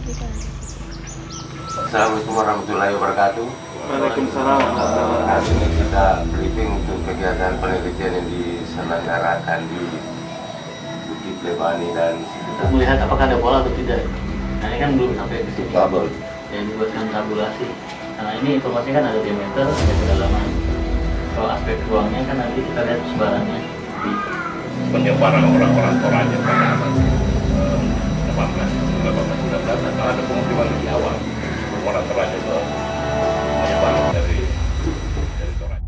Assalamualaikum warahmatullahi wabarakatuh. Waalaikumsalam. Hari ini kita briefing untuk kegiatan penelitian yang diselenggarakan di Bukit Lebani dan sekitar. Melihat apakah ada pola atau tidak. Nah, ini kan belum sampai ke situ. Kabel. Ya, dibuatkan tabulasi. Nah, ini informasi kan ada diameter, ada kedalaman. Kalau aspek ruangnya kan nanti kita lihat sebarannya di Penyebaran orang-orang Toraja pada abad 18, 19 ada pemukiman di awal orang Toraja itu penyebaran dari Toraja.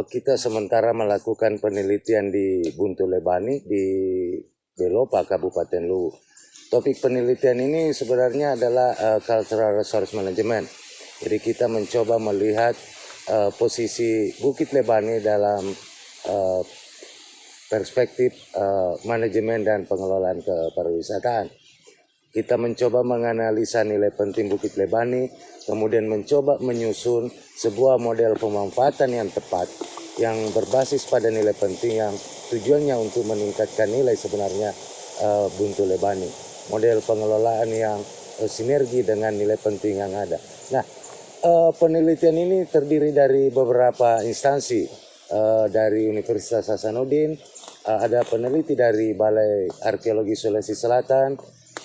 Kita sementara melakukan penelitian di Buntu Lebani di Belopa, Kabupaten Luwu. Topik penelitian ini sebenarnya adalah Cultural Resource Management. Jadi kita mencoba melihat posisi Bukit Lebani dalam perspektif manajemen dan pengelolaan kepariwisataan. Kita mencoba menganalisa nilai penting Bukit Lebani, kemudian mencoba menyusun sebuah model pemanfaatan yang tepat, yang berbasis pada nilai penting yang tujuannya untuk meningkatkan nilai sebenarnya Buntu Lebani. Model pengelolaan yang sinergi dengan nilai penting yang ada. Nah, penelitian ini terdiri dari beberapa instansi, dari Universitas Hasanuddin, ada peneliti dari Balai Arkeologi Sulawesi Selatan,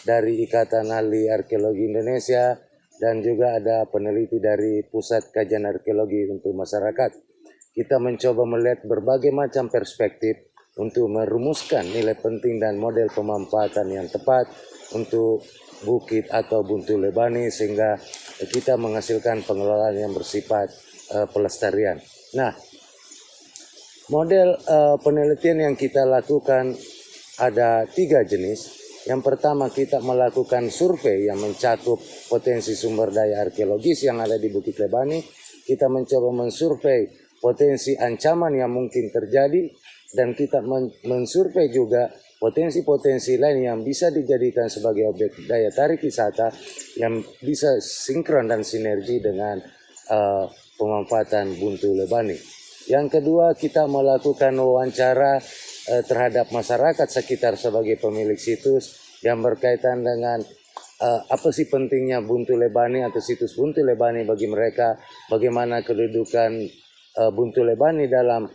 dari Ikatan Ahli Arkeologi Indonesia, dan juga ada peneliti dari Pusat Kajian Arkeologi untuk Masyarakat. Kita mencoba melihat berbagai macam perspektif untuk merumuskan nilai penting dan model pemanfaatan yang tepat untuk bukit atau Buntu Lebani sehingga kita menghasilkan pengelolaan yang bersifat pelestarian. Nah, model penelitian yang kita lakukan ada 3 jenis. Yang pertama, kita melakukan survei yang mencakup potensi sumber daya arkeologis yang ada di Bukit Lebani. Kita mencoba mensurvei potensi ancaman yang mungkin terjadi, dan kita mensurvei juga potensi-potensi lain yang bisa dijadikan sebagai objek daya tarik wisata yang bisa sinkron dan sinergi dengan pemanfaatan Buntu Lebani. Yang kedua, kita melakukan wawancara terhadap masyarakat sekitar sebagai pemilik situs yang berkaitan dengan apa sih pentingnya Buntu Lebani atau situs Buntu Lebani bagi mereka, bagaimana kedudukan Buntu Lebani dalam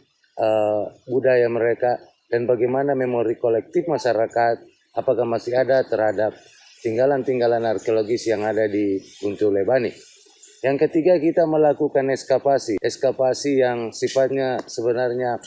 budaya mereka, dan bagaimana memori kolektif masyarakat apakah masih ada terhadap tinggalan-tinggalan arkeologis yang ada di Buntu Lebani. Yang ketiga, kita melakukan eskavasi yang sifatnya sebenarnya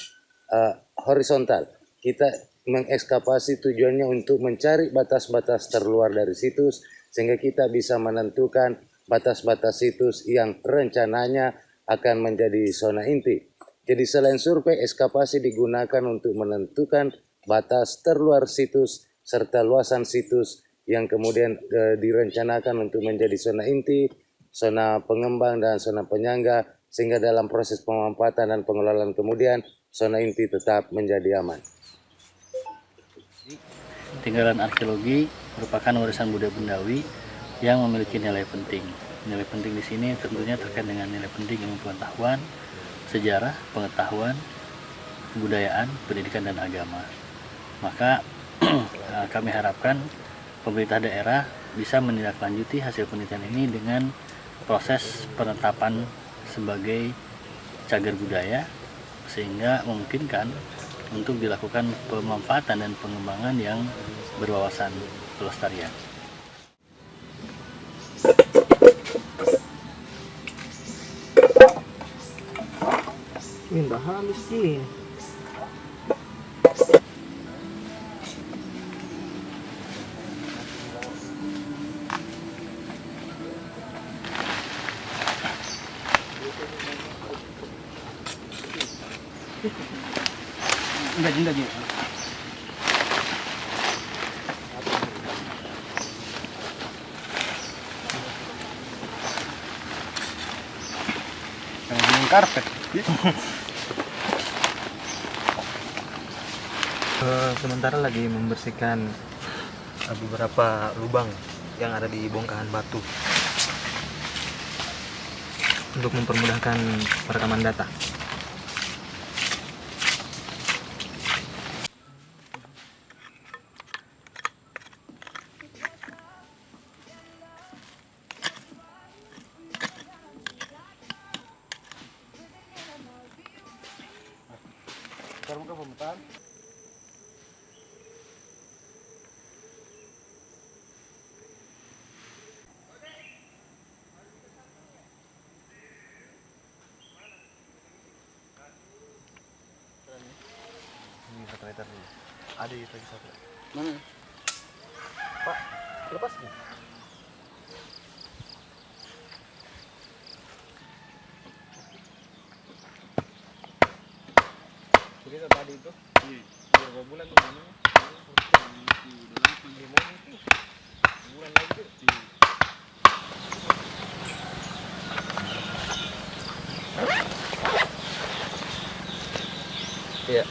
horizontal. Kita mengekskavasi tujuannya untuk mencari batas-batas terluar dari situs sehingga kita bisa menentukan batas-batas situs yang rencananya akan menjadi zona inti. Jadi selain survei, ekskavasi digunakan untuk menentukan batas terluar situs serta luasan situs yang kemudian direncanakan untuk menjadi zona inti, zona pengembang dan zona penyangga, sehingga dalam proses pemanfaatan dan pengelolaan kemudian zona inti tetap menjadi aman. tinggalan arkeologi merupakan warisan budaya Bundawi yang memiliki nilai penting. Nilai penting di sini tentunya terkait dengan nilai penting ilmu pengetahuan, sejarah, pengetahuan, kebudayaan, pendidikan, dan agama. Maka kami harapkan pemerintah daerah bisa menindaklanjuti hasil penelitian ini dengan proses penetapan sebagai cagar budaya sehingga memungkinkan untuk dilakukan pemanfaatan dan pengembangan yang berwawasan pelestarian. Ini udah habis nih. Karpet. Sementara lagi membersihkan beberapa lubang yang ada di bongkahan batu untuk mempermudahkan perekaman data. Ada itu lagi satu. Mana? Pak, lepas nih. Jadi tadi itu berapa bulan tuh namanya? Bulan lagi tuh. Iya.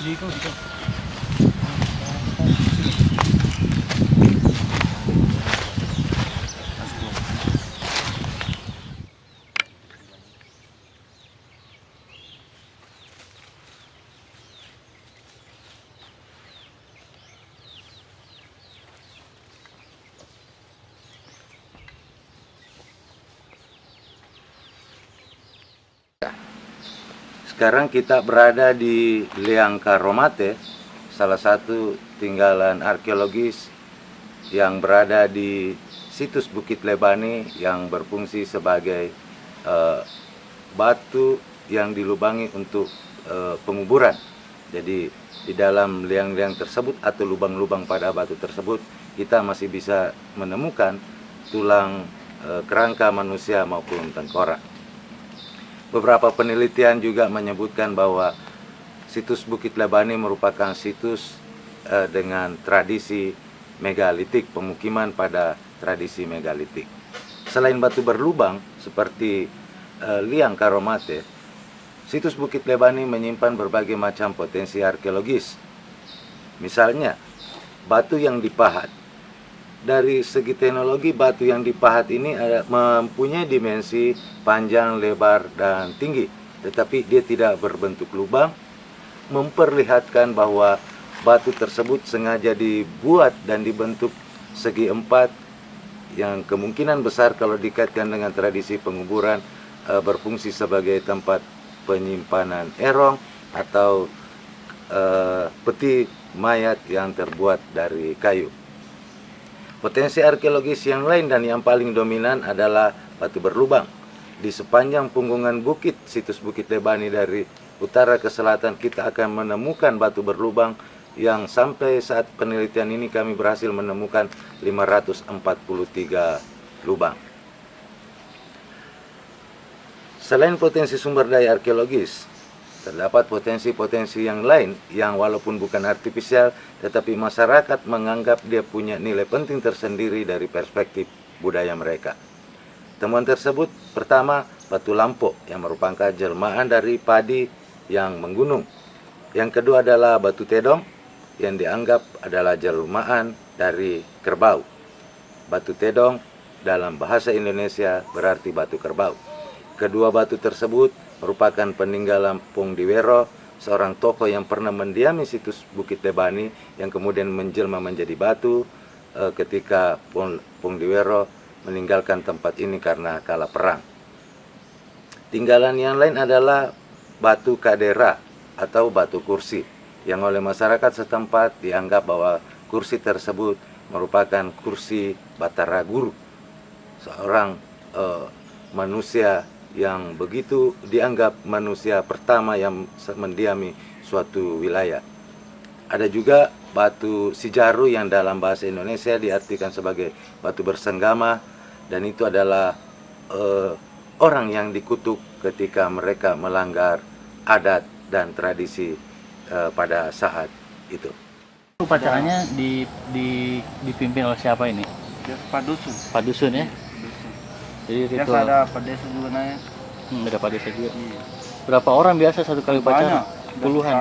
Dito. Sekarang kita berada di Liang Karomate, salah satu tinggalan arkeologis yang berada di situs Bukit Lebani yang berfungsi sebagai batu yang dilubangi untuk penguburan. Jadi di dalam liang-liang tersebut atau lubang-lubang pada batu tersebut kita masih bisa menemukan tulang kerangka manusia maupun tengkorak. Beberapa penelitian juga menyebutkan bahwa situs Bukit Lebani merupakan situs dengan tradisi megalitik, pemukiman pada tradisi megalitik. Selain batu berlubang seperti Liang Karomate, situs Bukit Lebani menyimpan berbagai macam potensi arkeologis. Misalnya, batu yang dipahat. Dari segi teknologi, batu yang dipahat ini mempunyai dimensi panjang, lebar, dan tinggi. Tetapi dia tidak berbentuk lubang, memperlihatkan bahwa batu tersebut sengaja dibuat dan dibentuk segi empat, yang kemungkinan besar kalau dikaitkan dengan tradisi penguburan berfungsi sebagai tempat penyimpanan erong atau peti mayat yang terbuat dari kayu. Potensi arkeologis yang lain dan yang paling dominan adalah batu berlubang. Di sepanjang punggungan bukit, situs Bukit Lebani dari utara ke selatan, kita akan menemukan batu berlubang yang sampai saat penelitian ini kami berhasil menemukan 543 lubang. Selain potensi sumber daya arkeologis, terdapat potensi-potensi yang lain yang walaupun bukan artifisial, tetapi masyarakat menganggap dia punya nilai penting tersendiri dari perspektif budaya mereka. Temuan tersebut pertama, batu lampok yang merupakan jelmaan dari padi yang menggunung. Yang kedua adalah batu tedong yang dianggap adalah jelmaan dari kerbau. Batu tedong dalam bahasa Indonesia berarti batu kerbau. Kedua batu tersebut merupakan peninggalan Pong Diwero, seorang tokoh yang pernah mendiami situs Bukit Lebani yang kemudian menjelma menjadi batu ketika Pong Diwero meninggalkan tempat ini karena kalah perang. Tinggalan yang lain adalah batu kadera atau batu kursi yang oleh masyarakat setempat dianggap bahwa kursi tersebut merupakan kursi Batara Guru, seorang manusia yang begitu dianggap manusia pertama yang mendiami suatu wilayah. Ada juga batu Sijaru yang dalam bahasa Indonesia diartikan sebagai batu bersenggama dan itu adalah orang yang dikutuk ketika mereka melanggar adat dan tradisi pada saat itu. Upacaranya dipimpin oleh siapa ini? Pak Dusun. Pak Dusun ya? Dusun. Jadi Biasa ritual. ada Pak Desa juga naik. Ada Pak Desa juga. Iya. Berapa orang biasa satu kali upacara? Banyak. Puluhan.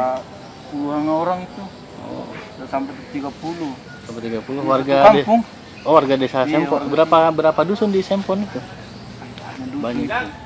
Puluhan orang itu. Oh, Udah sampai 30. sampai 30 Satu warga kampung. Oh, warga desa Iya, Sempon. warga Berapa dusun di Sempon itu? Hanya dusun. Banyak.